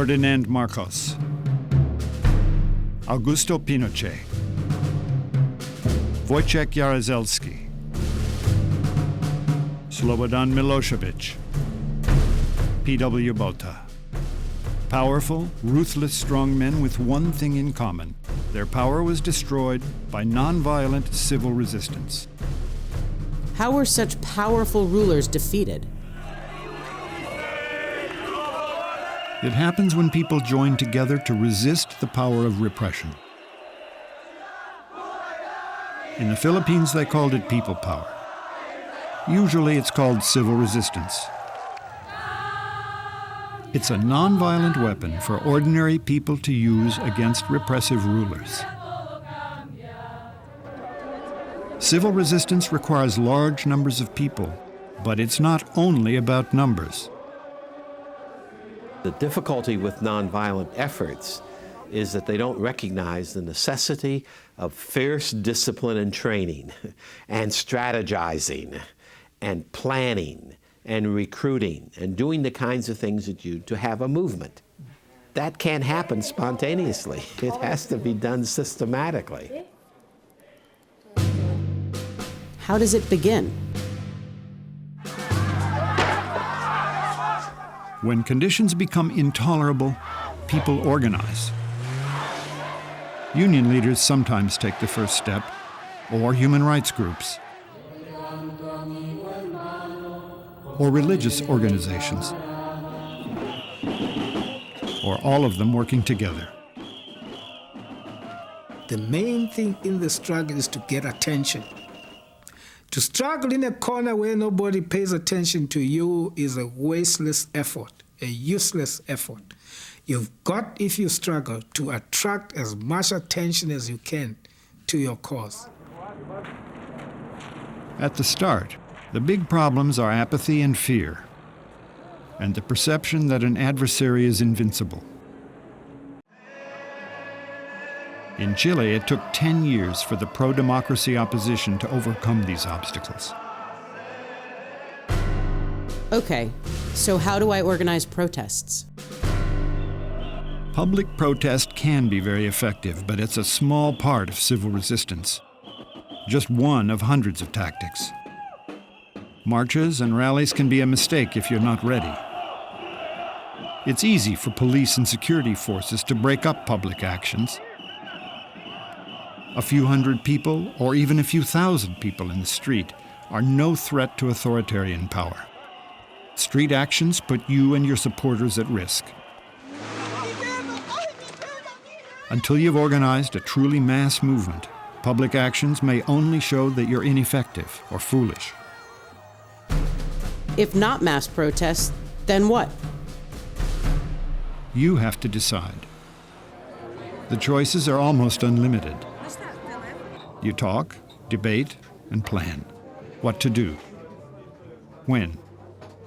Ferdinand Marcos, Augusto Pinochet, Wojciech Jaruzelski, Slobodan Milosevic, P.W. Botha. Powerful, ruthless strong men with one thing in common. Their power was destroyed by nonviolent civil resistance. How were such powerful rulers defeated? It happens when people join together to resist the power of repression. In the Philippines, they called it people power. Usually it's called civil resistance. It's a nonviolent weapon for ordinary people to use against repressive rulers. Civil resistance requires large numbers of people, but it's not only about numbers. The difficulty with nonviolent efforts is that they don't recognize the necessity of fierce discipline and training, and strategizing, and planning, and recruiting, and doing the kinds of things that you to have a movement. That can't happen spontaneously. It has to be done systematically. How does it begin? When conditions become intolerable, people organize. Union leaders sometimes take the first step, or human rights groups, or religious organizations, or all of them working together. The main thing in the struggle is to get attention. To struggle in a corner where nobody pays attention to you is a wasteless effort, a useless effort. You've got, if you struggle, to attract as much attention as you can to your cause. At the start, the big problems are apathy and fear, and the perception that an adversary is invincible. In Chile, it took 10 years for the pro-democracy opposition to overcome these obstacles. Okay, so how do I organize protests? Public protest can be very effective, but it's a small part of civil resistance. Just one of hundreds of tactics. Marches and rallies can be a mistake if you're not ready. It's easy for police and security forces to break up public actions. A few hundred people, or even a few thousand people in the street, are no threat to authoritarian power. Street actions put you and your supporters at risk. Until you've organized a truly mass movement, public actions may only show that you're ineffective or foolish. If not mass protests, then what? You have to decide. The choices are almost unlimited. You talk, debate, and plan. What to do. When.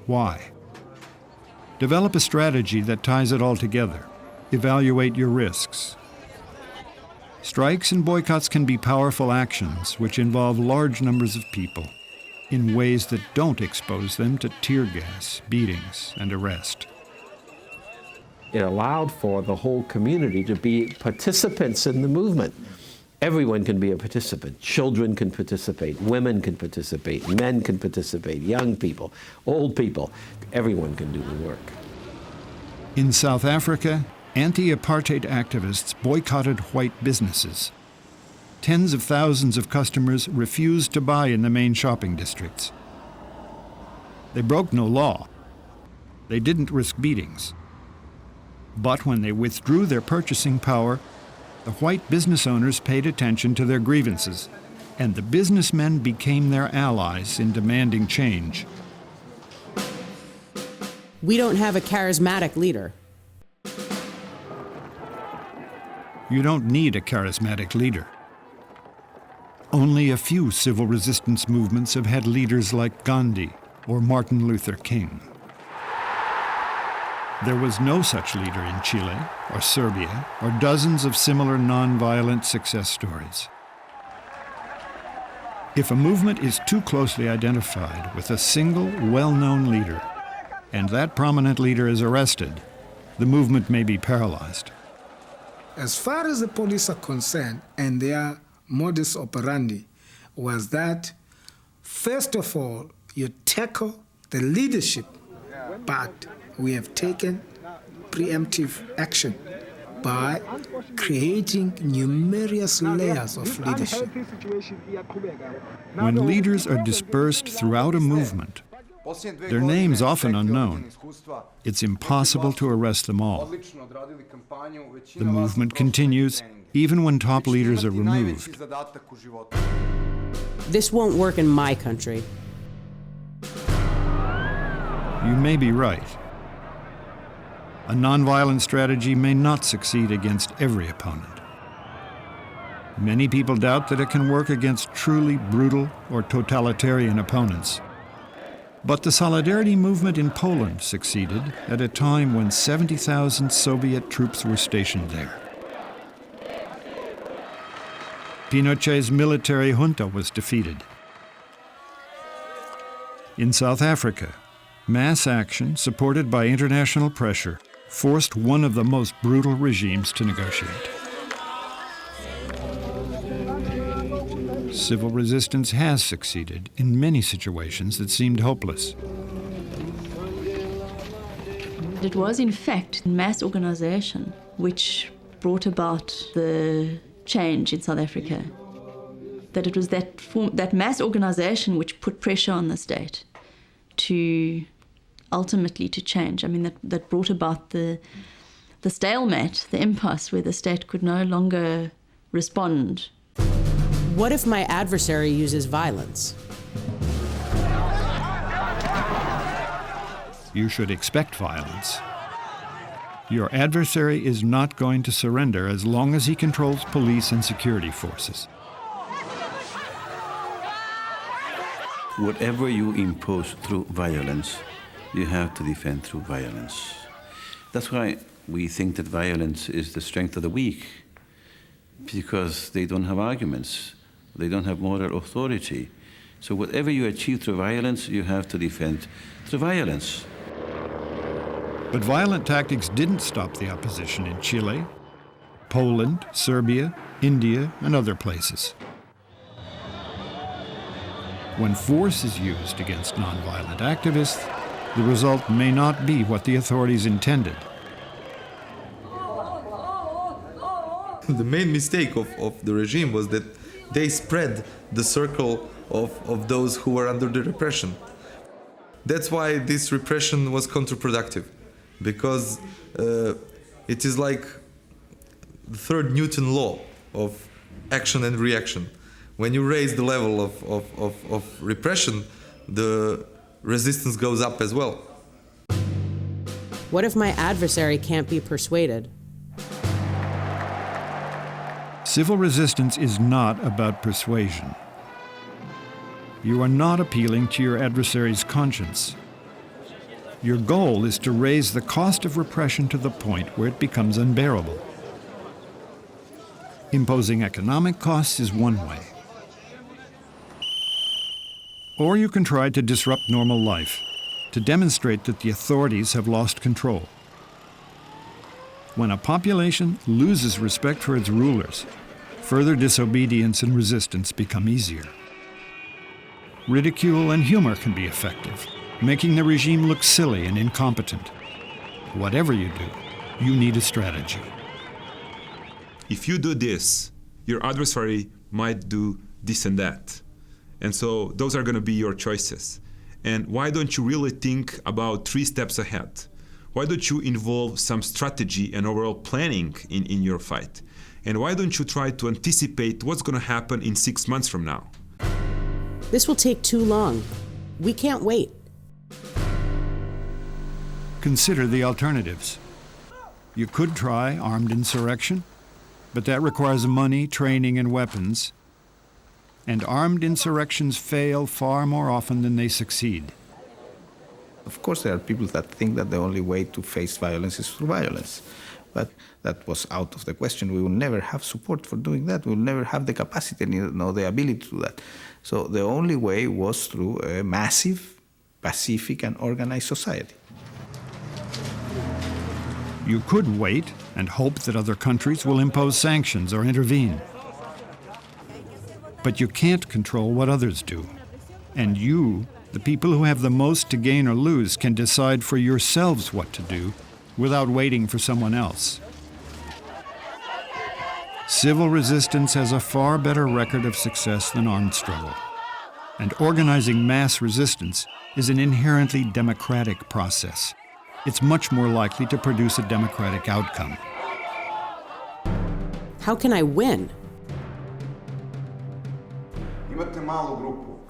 Why. Develop a strategy that ties it all together. Evaluate your risks. Strikes and boycotts can be powerful actions which involve large numbers of people in ways that don't expose them to tear gas, beatings, and arrest. It allowed for the whole community to be participants in the movement. Everyone can be a participant. Children can participate, women can participate, men can participate, young people, old people. Everyone can do the work. In South Africa, anti-apartheid activists boycotted white businesses. Tens of thousands of customers refused to buy in the main shopping districts. They broke no law. They didn't risk beatings. But when they withdrew their purchasing power, the white business owners paid attention to their grievances, and the businessmen became their allies in demanding change. We don't have a charismatic leader. You don't need a charismatic leader. Only a few civil resistance movements have had leaders like Gandhi or Martin Luther King. There was no such leader in Chile or Serbia or dozens of similar nonviolent success stories. If a movement is too closely identified with a single well-known leader, and that prominent leader is arrested, the movement may be paralyzed. As far as the police are concerned, and their modus operandi was that, first of all, you tackle the leadership, but we have taken preemptive action by creating numerous layers of leadership. When leaders are dispersed throughout a movement, their names often unknown, it's impossible to arrest them all. The movement continues even when top leaders are removed. This won't work in my country. You may be right. A nonviolent strategy may not succeed against every opponent. Many people doubt that it can work against truly brutal or totalitarian opponents. But the Solidarity movement in Poland succeeded at a time when 70,000 Soviet troops were stationed there. Pinochet's military junta was defeated. In South Africa, mass action supported by international pressure forced one of the most brutal regimes to negotiate. Civil resistance has succeeded in many situations that seemed hopeless. It was, in fact, mass organization which brought about the change in South Africa. That it was that mass organization which put pressure on the state to ultimately to change. I mean, that brought about the stalemate, the impasse where the state could no longer respond. What if my adversary uses violence? You should expect violence. Your adversary is not going to surrender as long as he controls police and security forces. Whatever you impose through violence, you have to defend through violence. That's why we think that violence is the strength of the weak, because they don't have arguments. They don't have moral authority. So whatever you achieve through violence, you have to defend through violence. But violent tactics didn't stop the opposition in Chile, Poland, Serbia, India, and other places. When force is used against nonviolent activists, the result may not be what the authorities intended. The main mistake of the regime was that they spread the circle of those who were under the repression. That's why this repression was counterproductive, because it is like the third Newton law of action and reaction. When you raise the level of repression, the resistance goes up as well. What if my adversary can't be persuaded? Civil resistance is not about persuasion. You are not appealing to your adversary's conscience. Your goal is to raise the cost of repression to the point where it becomes unbearable. Imposing economic costs is one way. Or you can try to disrupt normal life, to demonstrate that the authorities have lost control. When a population loses respect for its rulers, further disobedience and resistance become easier. Ridicule and humor can be effective, making the regime look silly and incompetent. Whatever you do, you need a strategy. If you do this, your adversary might do this and that. And so those are going to be your choices. And why don't you really think about 3 steps ahead? Why don't you involve some strategy and overall planning in your fight? And why don't you try to anticipate what's going to happen in 6 months from now? This will take too long. We can't wait. Consider the alternatives. You could try armed insurrection, but that requires money, training, and weapons. And armed insurrections fail far more often than they succeed. Of course, there are people that think that the only way to face violence is through violence. But that was out of the question. We will never have support for doing that. We will never have the capacity, the ability to do that. So the only way was through a massive, pacific, and organized society. You could wait and hope that other countries will impose sanctions or intervene. But you can't control what others do. And you, the people who have the most to gain or lose, can decide for yourselves what to do without waiting for someone else. Civil resistance has a far better record of success than armed struggle. And organizing mass resistance is an inherently democratic process. It's much more likely to produce a democratic outcome. How can I win?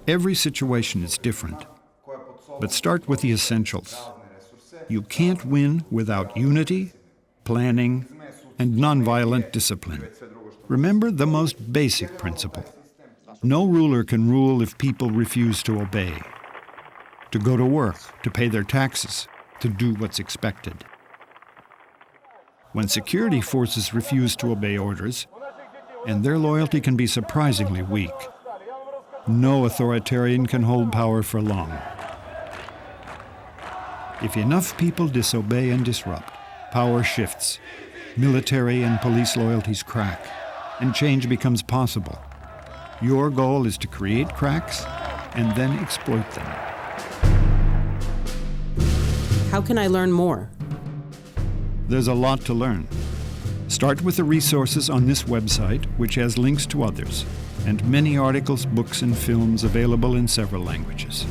Every situation is different, but start with the essentials. You can't win without unity, planning, and nonviolent discipline. Remember the most basic principle. No ruler can rule if people refuse to obey, to go to work, to pay their taxes, to do what's expected. When security forces refuse to obey orders, and their loyalty can be surprisingly weak, no authoritarian can hold power for long. If enough people disobey and disrupt, power shifts, military and police loyalties crack, and change becomes possible. Your goal is to create cracks and then exploit them. How can I learn more? There's a lot to learn. Start with the resources on this website, which has links to others, and many articles, books, and films available in several languages.